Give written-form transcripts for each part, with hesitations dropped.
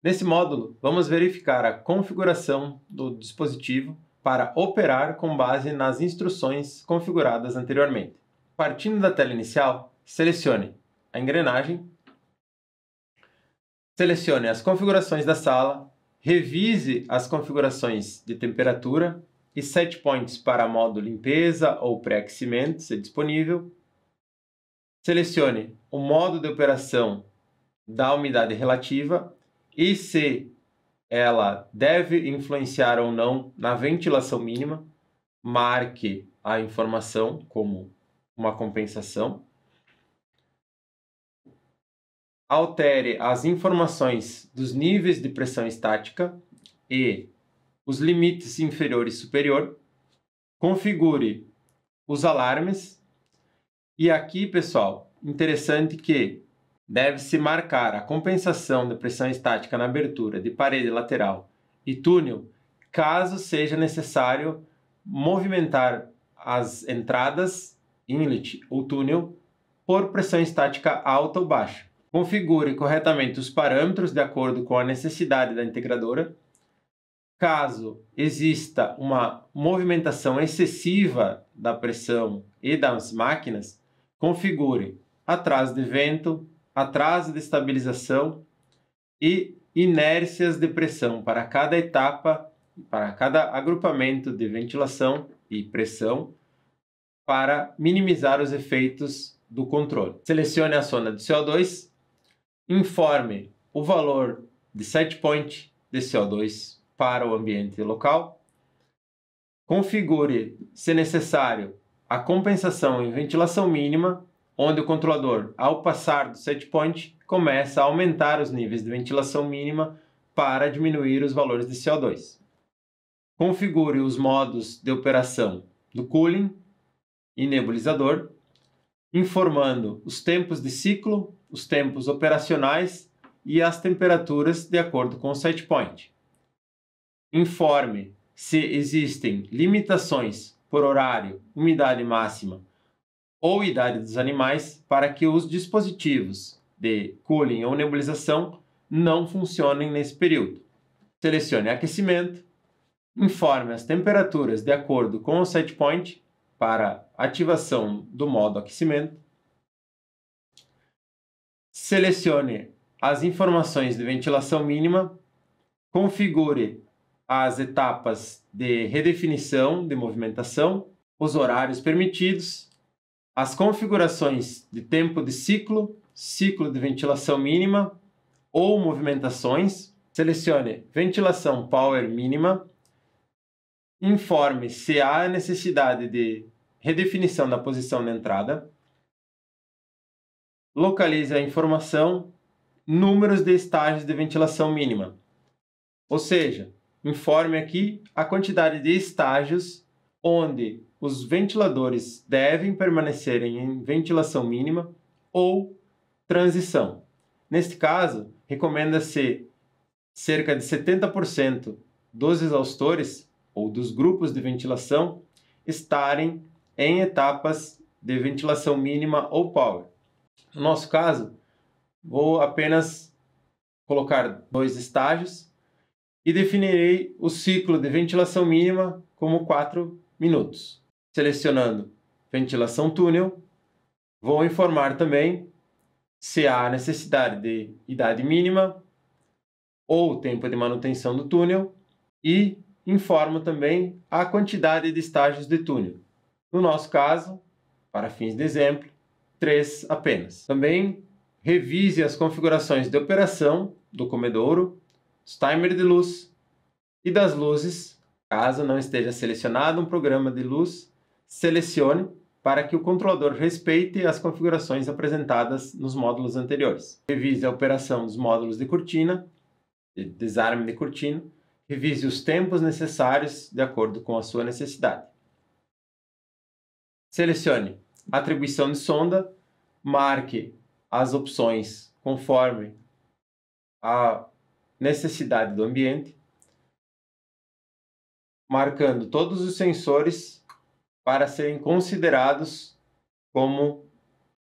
Nesse módulo, vamos verificar a configuração do dispositivo para operar com base nas instruções configuradas anteriormente. Partindo da tela inicial, selecione a engrenagem, selecione as configurações da sala, revise as configurações de temperatura e set points para modo limpeza ou pré-aquecimento, se disponível. Selecione o modo de operação da umidade relativa e se ela deve influenciar ou não na ventilação mínima, marque a informação como uma compensação. Altere as informações dos níveis de pressão estática e os limites inferior e superior. Configure os alarmes. E aqui, pessoal, interessante que deve-se marcar a compensação da pressão estática na abertura de parede lateral e túnel, caso seja necessário movimentar as entradas, inlet ou túnel, por pressão estática alta ou baixa. Configure corretamente os parâmetros de acordo com a necessidade da integradora. Caso exista uma movimentação excessiva da pressão e das máquinas, configure atraso de vento, atraso de estabilização e inércias de pressão para cada etapa, para cada agrupamento de ventilação e pressão, para minimizar os efeitos do controle. Selecione a sonda de CO2, informe o valor de set point de CO2 para o ambiente local, configure, se necessário, a compensação em ventilação mínima, onde o controlador, ao passar do set point, começa a aumentar os níveis de ventilação mínima para diminuir os valores de CO2. Configure os modos de operação do cooling e nebulizador, informando os tempos de ciclo, os tempos operacionais e as temperaturas de acordo com o set point. Informe se existem limitações por horário, umidade máxima ou idade dos animais para que os dispositivos de cooling ou nebulização não funcionem nesse período. Selecione aquecimento, informe as temperaturas de acordo com o set point para ativação do modo aquecimento. Selecione as informações de ventilação mínima, configure as etapas de redefinição de movimentação, os horários permitidos, as configurações de tempo de ciclo, ciclo de ventilação mínima ou movimentações. Selecione ventilação power mínima. Informe se há necessidade de redefinição da posição de entrada. Localize a informação, números de estágios de ventilação mínima. Ou seja, informe aqui a quantidade de estágios onde os ventiladores devem permanecer em ventilação mínima ou transição. Neste caso, recomenda-se cerca de 70% dos exaustores ou dos grupos de ventilação estarem em etapas de ventilação mínima ou power. No nosso caso, vou apenas colocar 2 estágios e definirei o ciclo de ventilação mínima como 4 minutos. Selecionando ventilação túnel, vou informar também se há necessidade de idade mínima ou tempo de manutenção do túnel e informo também a quantidade de estágios de túnel. No nosso caso, para fins de exemplo, 3 apenas. Também revise as configurações de operação do comedouro, os timers de luz e das luzes. Caso não esteja selecionado um programa de luz, selecione para que o controlador respeite as configurações apresentadas nos módulos anteriores. Revise a operação dos módulos de cortina, de desarme de cortina. Revise os tempos necessários de acordo com a sua necessidade. Selecione atribuição de sonda, marque as opções conforme a necessidade do ambiente, marcando todos os sensores para serem considerados como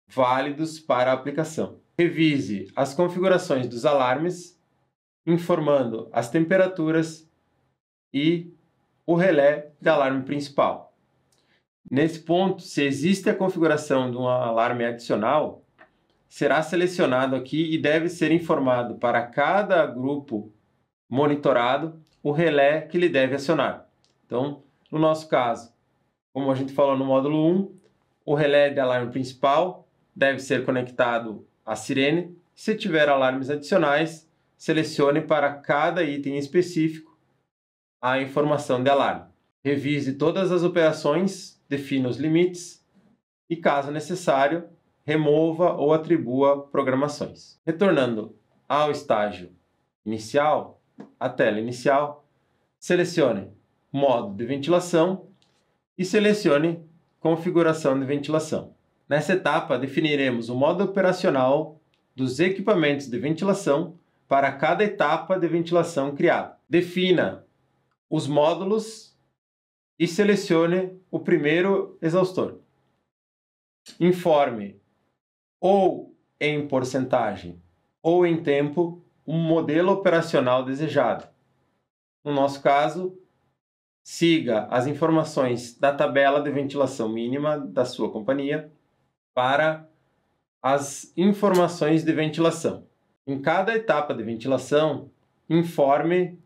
válidos para a aplicação. Revise as configurações dos alarmes, informando as temperaturas e o relé de alarme principal. Nesse ponto, se existe a configuração de um alarme adicional, será selecionado aqui e deve ser informado para cada grupo monitorado o relé que ele deve acionar. Então, no nosso caso, como a gente falou no módulo 1, o relé de alarme principal deve ser conectado à sirene. Se tiver alarmes adicionais, selecione para cada item específico a informação de alarme. Revise todas as operações, defina os limites e, caso necessário, remova ou atribua programações. Retornando ao estágio inicial, a tela inicial, selecione modo de ventilação e selecione configuração de ventilação. Nessa etapa, definiremos o modo operacional dos equipamentos de ventilação para cada etapa de ventilação criada. Defina os módulos e selecione o primeiro exaustor. Informe ou em porcentagem ou em tempo o modelo operacional desejado. No nosso caso, siga as informações da tabela de ventilação mínima da sua companhia para as informações de ventilação. Em cada etapa de ventilação, informe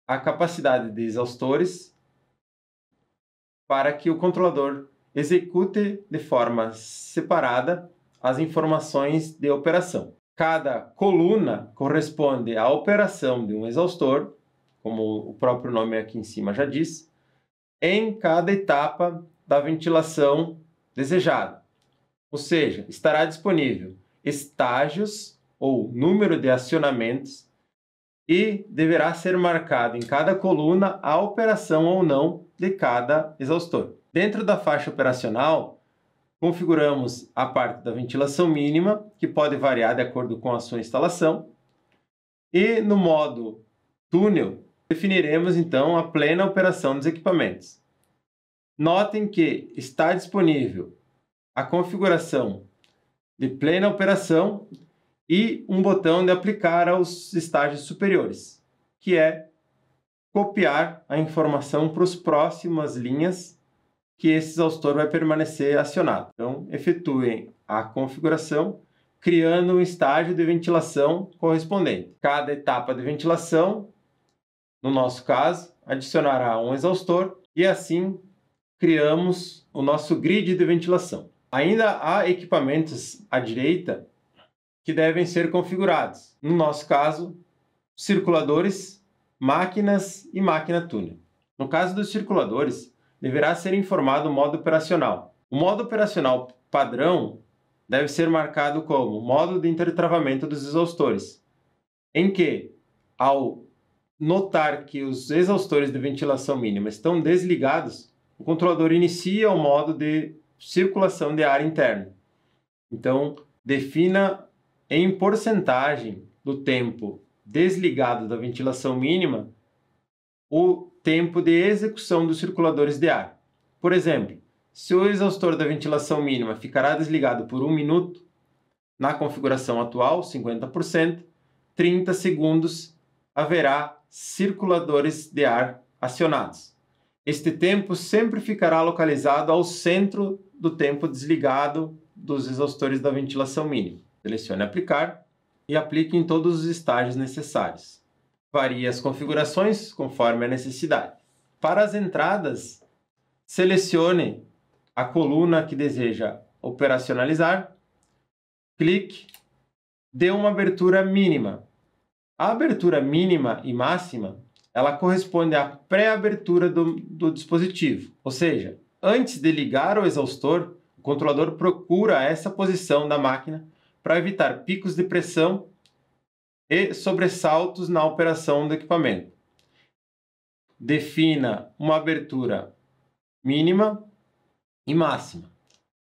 a capacidade de exaustores para que o controlador execute de forma separada as informações de operação. Cada coluna corresponde à operação de um exaustor, como o próprio nome aqui em cima já diz, em cada etapa da ventilação desejada. Ou seja, estará disponível estágios ou número de acionamentos e deverá ser marcado em cada coluna a operação ou não de cada exaustor. Dentro da faixa operacional, configuramos a parte da ventilação mínima, que pode variar de acordo com a sua instalação, e no modo túnel, definiremos então a plena operação dos equipamentos. Notem que está disponível a configuração de plena operação e um botão de aplicar aos estágios superiores, que é copiar a informação para as próximas linhas que esse exaustor vai permanecer acionado. Então, efetuem a configuração, criando um estágio de ventilação correspondente. Cada etapa de ventilação, no nosso caso, adicionará um exaustor e assim criamos o nosso grid de ventilação. Ainda há equipamentos à direita que devem ser configurados. No nosso caso, circuladores, máquinas e máquina túnel. No caso dos circuladores, deverá ser informado o modo operacional. O modo operacional padrão deve ser marcado como modo de intertravamento dos exaustores, em que, ao notar que os exaustores de ventilação mínima estão desligados, o controlador inicia o modo de circulação de ar interno. Então, defina em porcentagem do tempo desligado da ventilação mínima o tempo de execução dos circuladores de ar. Por exemplo, se o exaustor da ventilação mínima ficará desligado por 1 minuto, na configuração atual, 50%, 30 segundos haverá circuladores de ar acionados. Este tempo sempre ficará localizado ao centro do tempo desligado dos exaustores da ventilação mínima. Selecione aplicar e aplique em todos os estágios necessários. Varie as configurações conforme a necessidade. Para as entradas, selecione a coluna que deseja operacionalizar, clique, dê uma abertura mínima. A abertura mínima e máxima, ela corresponde à pré-abertura do dispositivo. Ou seja, antes de ligar o exaustor, o controlador procura essa posição da máquina para evitar picos de pressão e sobressaltos na operação do equipamento. Defina uma abertura mínima e máxima.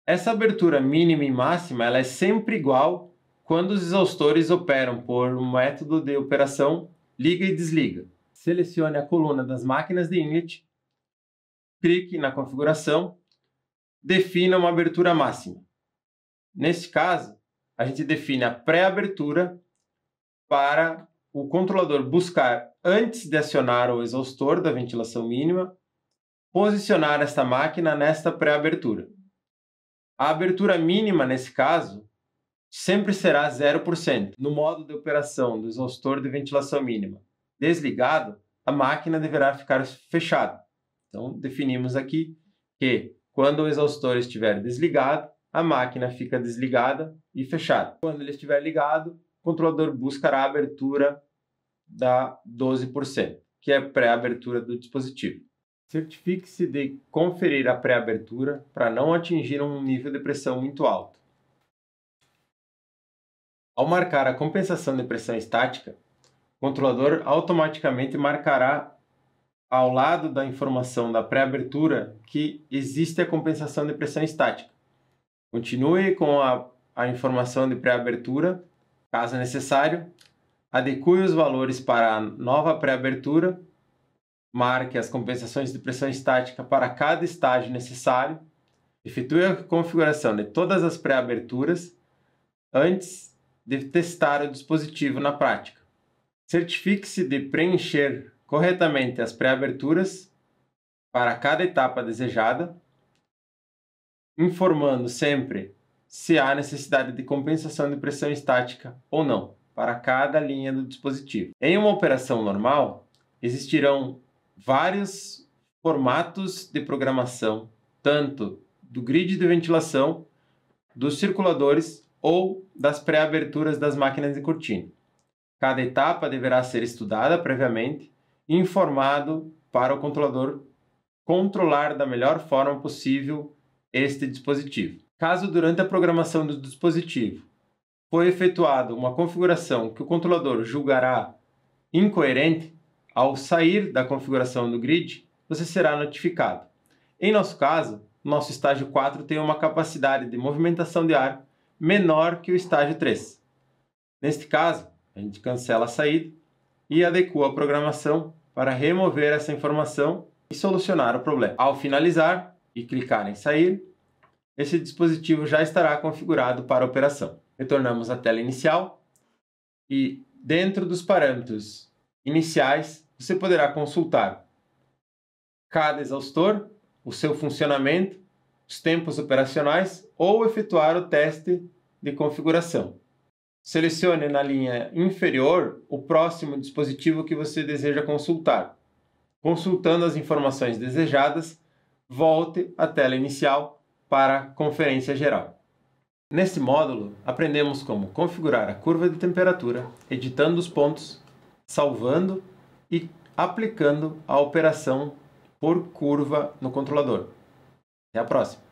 Essa abertura mínima e máxima ela é sempre igual quando os exaustores operam por um método de operação liga e desliga. Selecione a coluna das máquinas de inlet, clique na configuração, defina uma abertura máxima. Neste caso, a gente define a pré-abertura para o controlador buscar, antes de acionar o exaustor da ventilação mínima, posicionar esta máquina nesta pré-abertura. A abertura mínima, nesse caso, sempre será 0%. No modo de operação do exaustor de ventilação mínima desligado, a máquina deverá ficar fechada. Então, definimos aqui que, quando o exaustor estiver desligado, a máquina fica desligada e fechada. Quando ele estiver ligado, o controlador buscará a abertura da 12%, que é a pré-abertura do dispositivo. Certifique-se de conferir a pré-abertura para não atingir um nível de pressão muito alto. Ao marcar a compensação de pressão estática, o controlador automaticamente marcará ao lado da informação da pré-abertura que existe a compensação de pressão estática. Continue com a informação de pré-abertura, caso necessário, adeque os valores para a nova pré-abertura, marque as compensações de pressão estática para cada estágio necessário, efetue a configuração de todas as pré-aberturas antes de testar o dispositivo na prática. Certifique-se de preencher corretamente as pré-aberturas para cada etapa desejada, informando sempre se há necessidade de compensação de pressão estática ou não, para cada linha do dispositivo. Em uma operação normal, existirão vários formatos de programação, tanto do grid de ventilação, dos circuladores ou das pré-aberturas das máquinas de cortina. Cada etapa deverá ser estudada previamente e informado para o controlador controlar da melhor forma possível este dispositivo. Caso durante a programação do dispositivo foi efetuada uma configuração que o controlador julgará incoerente, ao sair da configuração do grid, você será notificado. Em nosso caso, nosso estágio 4 tem uma capacidade de movimentação de ar menor que o estágio 3. Neste caso, a gente cancela a saída e adequa a programação para remover essa informação e solucionar o problema. Ao finalizar e clicar em sair, esse dispositivo já estará configurado para a operação. Retornamos à tela inicial e, dentro dos parâmetros iniciais, você poderá consultar cada exaustor, o seu funcionamento, os tempos operacionais ou efetuar o teste de configuração. Selecione na linha inferior o próximo dispositivo que você deseja consultar. Consultando as informações desejadas, volte à tela inicial para a conferência geral. Neste módulo, aprendemos como configurar a curva de temperatura, editando os pontos, salvando e aplicando a operação por curva no controlador. Até a próxima!